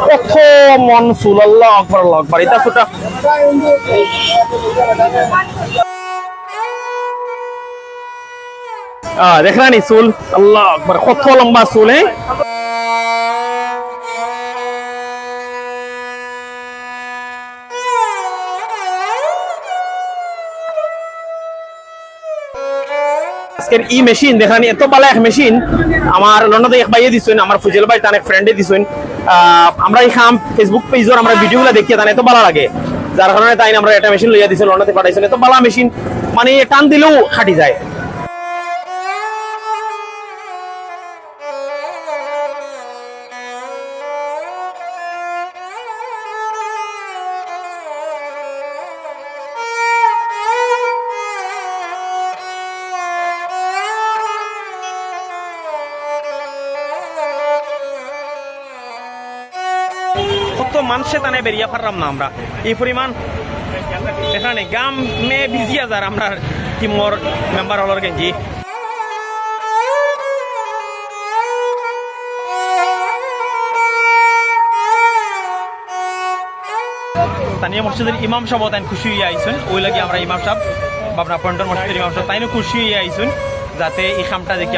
কত মন চুল, আল্লাহু আকবার আল্লাহু আকবার। এটা ছোটা দেখলানি চুল, আল্লাহু আকবার, কত লম্বা চুল। আজকের ই মেশিন দেখানি এত ভালো এক মেশিন আমার লন্ডন থেকে এক ভাইয়ে দিছেন, আমার ফুজেল ভাই তার এক ফ্রেন্ডে দিছেন। আমরা এই খাম ফেসবুক পেজর আমরা ভিডিওগুলো দেখিয়ে তান এত ভালো লাগে, যার কারণে তাই আমরা একটা মেশিন লইয়া দিছেন, লন্ডন থেকে পাঠাইছেন। এত ভালো মেশিন মানে টান দিলেও খাটি যায়। কত মানুষে তানে বেরিয়ে পারলাম না আমরা, এই পরিমাণ এখানে গাম মে ভিজিয়া যার আমরা টিমর মেম্বার হলর গেঞ্জি। স্থানীয় মসজিদের ইমাম সাহেব তাই খুশি হয়ে আইসুন, ওই লাগে আমরা ইমাম সাহেব বাবনা পয়েন্টর মসজিদের ইমাম সাহেব তাইনও খুশি হয়ে আইসুন যাতে এই খামটা দেখি